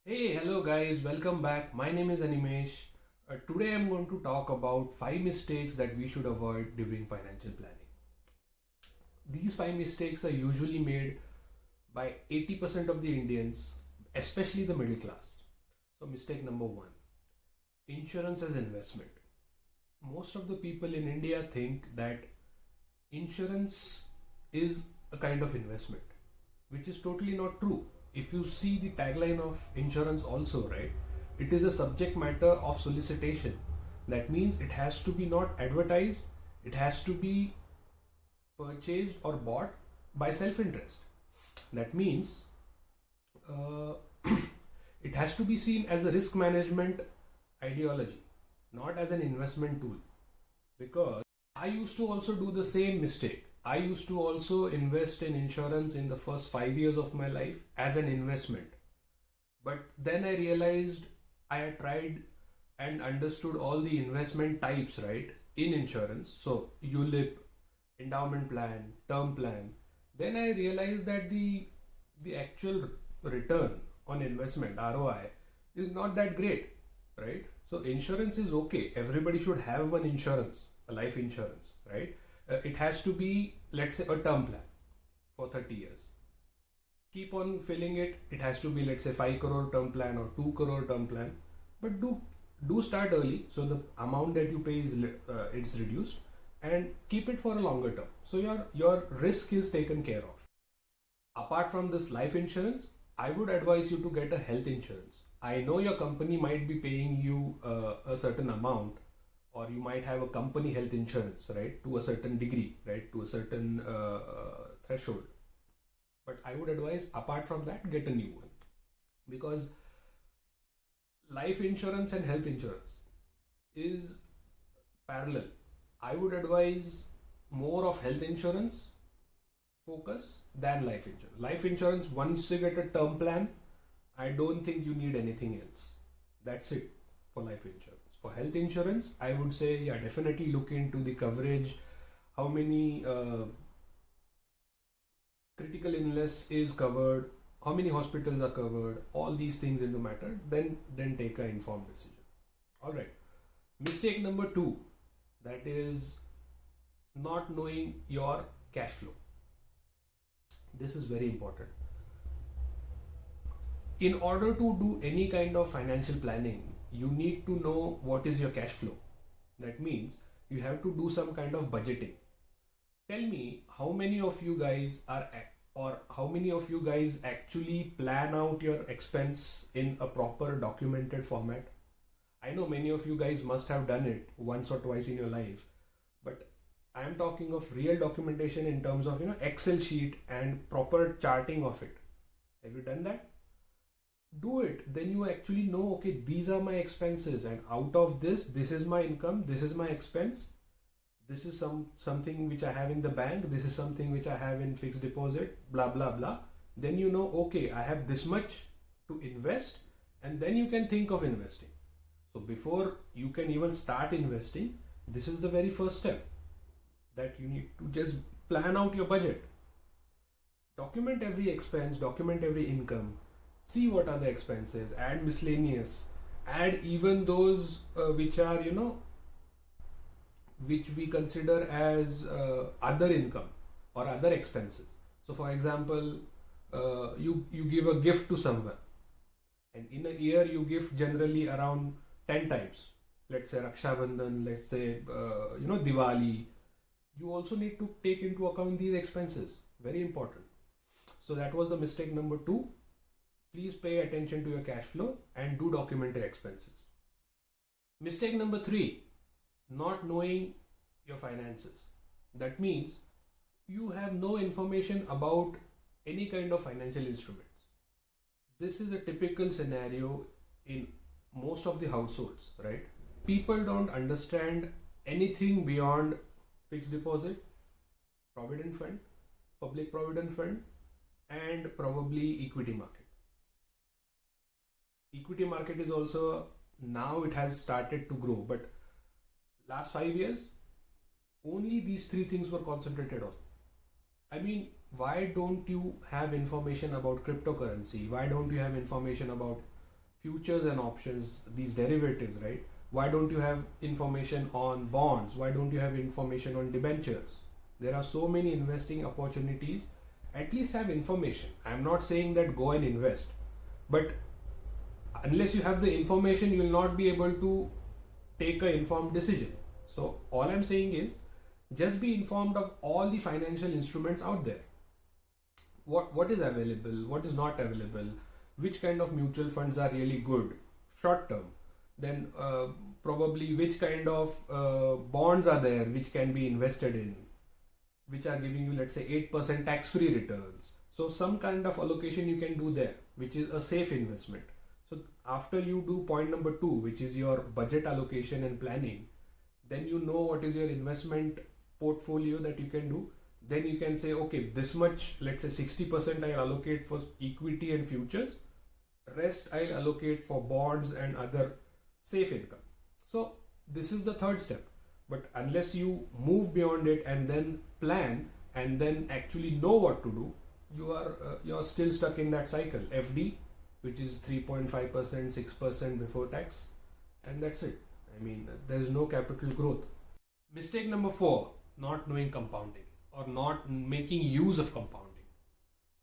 Hey, hello guys, welcome back. My name is Animesh. Today I'm going to talk about 5 mistakes that we should avoid during financial planning. These 5 mistakes are usually made by 80% of the Indians, especially the middle class. So, mistake number 1, insurance as investment. Most of the people in India think that insurance is a kind of investment, which is totally not true. If you see the tagline of insurance, also, right, it is a subject matter of solicitation. That means it has to be not advertised, it has to be purchased or bought by self interest. That means uh, it has to be seen as a risk management ideology, not as an investment tool. Because I used to also do the same mistake. I used to also invest in insurance in the first 5 years of my life as an investment. But then I realized I had tried and understood all the investment types, right, in insurance. So, ULIP, endowment plan, term plan. Then I realized that the actual return on investment, ROI, is not that great, right? So insurance is okay. Everybody should have one insurance, a life insurance, right? It has to be, let's say, a term plan for 30 years. Keep on filling it. It has to be, let's say, 5 crore term plan or 2 crore term plan. But do start early, so the amount that you pay is it's reduced, and keep it for a longer term. So your risk is taken care of. Apart from this life insurance, I would advise you to get a health insurance. I know your company might be paying you a certain amount, or you might have a company health insurance, right, to a certain degree, right, to a certain threshold. But I would advise, apart from that, get a new one, because life insurance and health insurance is parallel. I would advise more of health insurance focus than life insurance. Life insurance, once you get a term plan, I don't think you need anything else. That's it for life insurance. For health insurance, I would say, yeah, definitely look into the coverage, how many critical illness is covered, how many hospitals are covered, all these things into matter, then take an informed decision. All right. Mistake number 2, that is not knowing your cash flow. This is very important. In order to do any kind of financial planning, you need to know what is your cash flow. That means you have to do some kind of budgeting. Tell me how many of you guys are, or how many of you guys actually plan out your expense in a proper documented format. I know many of you guys must have done it once or twice in your life, but I am talking of real documentation in terms of, Excel sheet and proper charting of it. Have you done that? Do it. Then you actually know, okay, these are my expenses, and out of this is my income, this is my expense, this is something which I have in the bank, this is something which I have in fixed deposit, blah blah blah. Then you know, okay, I have this much to invest, and then you can think of investing. So before you can even start investing, this is the very first step, that you need to just plan out your budget. Document every expense, document every income, see what are the expenses, add miscellaneous, add even those which are, which we consider as other income or other expenses. So for example, you give a gift to someone, and in a year you give generally around 10 times. Let's say Raksha Bandhan, let's say Diwali. You also need to take into account these expenses. Very important. So that was the mistake number 2. Please pay attention to your cash flow and do document your expenses. Mistake number 3, not knowing your finances. That means you have no information about any kind of financial instruments. This is a typical scenario in most of the households, right? People don't understand anything beyond fixed deposit, provident fund, public provident fund, and probably equity market. Equity market is also, now it has started to grow, but last 5 years only these 3 things were concentrated on. I mean, why don't you have information about cryptocurrency? Why don't you have information about futures and options, these derivatives, right? Why don't you have information on bonds? Why don't you have information on debentures? There are so many investing opportunities. At least have information. I'm not saying that go and invest, but unless you have the information, you will not be able to take an informed decision. So all I'm saying is just be informed of all the financial instruments out there. What is available, what is not available, which kind of mutual funds are really good short term, then probably which kind of bonds are there which can be invested in, which are giving you, let's say, 8% tax free returns. So some kind of allocation you can do there, which is a safe investment. So after you do point number 2, which is your budget allocation and planning, then you know what is your investment portfolio that you can do. Then you can say, okay, this much, let's say 60% I'll allocate for equity and futures, rest I'll allocate for bonds and other safe income. So this is the third step. But unless you move beyond it and then plan and then actually know what to do, you're still stuck in that cycle. FD, which is 3.5%, 6% before tax, and that's it. I mean, there is no capital growth. Mistake number 4, not knowing compounding or not making use of compounding.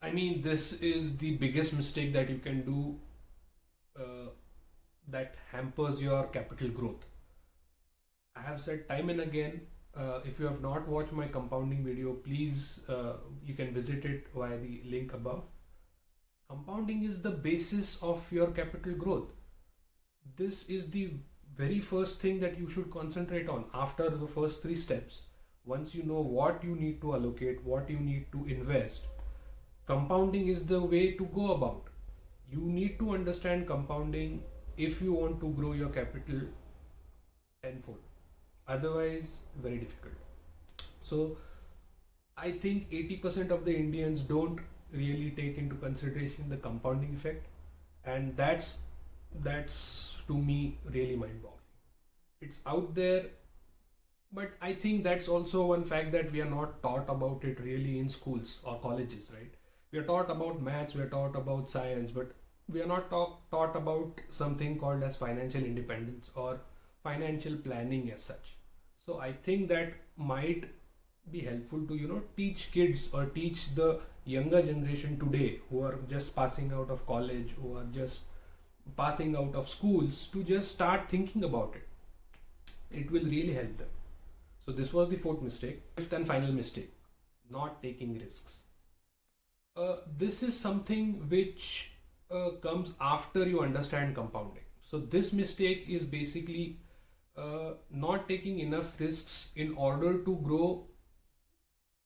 I mean, this is the biggest mistake that you can do that hampers your capital growth. I have said time and again, if you have not watched my compounding video, please, you can visit it via the link above. Compounding is the basis of your capital growth. This is the very first thing that you should concentrate on after the first 3 steps. Once you know what you need to allocate, what you need to invest, compounding is the way to go about. You need to understand compounding if you want to grow your capital tenfold. Otherwise, very difficult. So I think 80% of the Indians don't really take into consideration the compounding effect, and that's to me really mind-boggling. It's out there, but I think that's also one fact that we are not taught about it really in schools or colleges, right? We are taught about maths, we are taught about science, but we are not taught about something called as financial independence or financial planning as such. So I think that might be helpful to teach kids or teach the younger generation today who are just passing out of college, who are just passing out of schools, to just start thinking about it. It will really help them. So this was the 4th mistake. 5th and final mistake, not taking risks. This is something which comes after you understand compounding. So this mistake is basically not taking enough risks in order to grow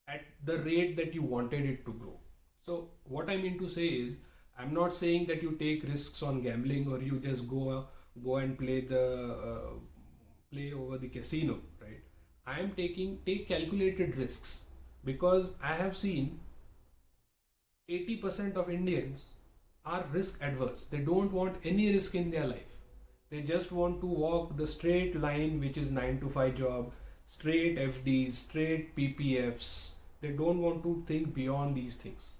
at the rate that you wanted it to grow. So what I mean to say is, I'm not saying that you take risks on gambling or you just go and play over the casino, right? I am take calculated risks, because I have seen 80% of Indians are risk adverse. They don't want any risk in their life. They just want to walk the straight line, which is 9 to 5 job, straight FDs, straight PPFs. They don't want to think beyond these things.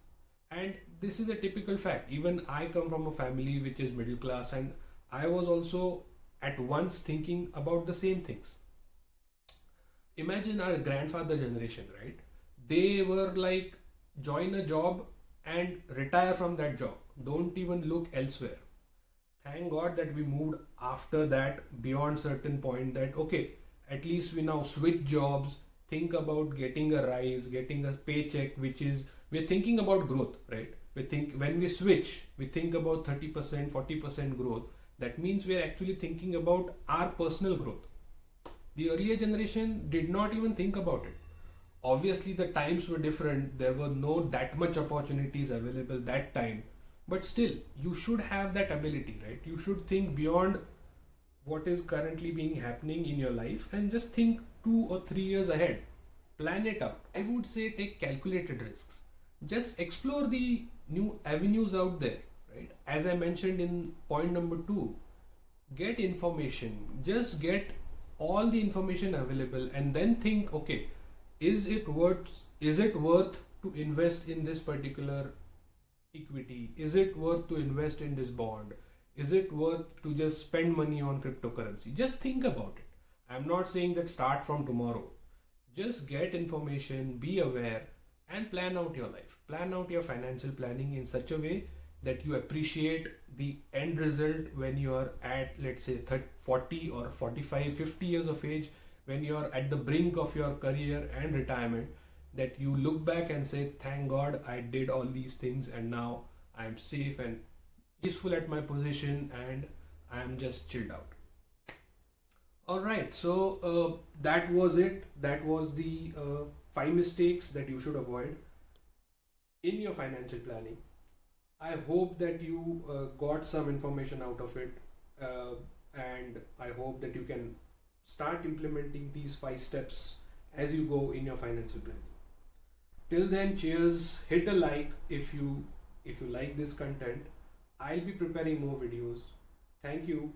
And this is a typical fact. Even I come from a family which is middle class, and I was also at once thinking about the same things. Imagine our grandfather generation, right? They were like, join a job and retire from that job. Don't even look elsewhere. Thank God that we moved after that beyond certain point, that okay, at least we now switch jobs, think about getting a rise, getting a paycheck, which is, we're thinking about growth, right? When we switch, we think about 30%, 40% growth. That means we're actually thinking about our personal growth. The earlier generation did not even think about it. Obviously the times were different. There were no that much opportunities available that time. But still, you should have that ability, right? You should think beyond what is currently being happening in your life and just think 2 or 3 years ahead. Plan it out. I would say take calculated risks. Just explore the new avenues out there, right? As I mentioned in point number 2, get information. Just get all the information available and then think, okay, is it worth to invest in this particular equity? Is it worth to invest in this bond? Is it worth to just spend money on cryptocurrency? Just think about it. I'm not saying that start from tomorrow. Just get information, be aware, and plan out your life. Plan out your financial planning in such a way that you appreciate the end result when you are at, let's say, 30, 40 or 45, 50 years of age, when you are at the brink of your career and retirement, that you look back and say, thank God I did all these things and now I'm safe and peaceful at my position and I'm just chilled out. All right, so that was it. That was the 5 mistakes that you should avoid in your financial planning. I hope that you got some information out of it, and I hope that you can start implementing these 5 steps as you go in your financial planning. Till then, cheers. Hit a like if you like this content. I'll be preparing more videos. Thank you.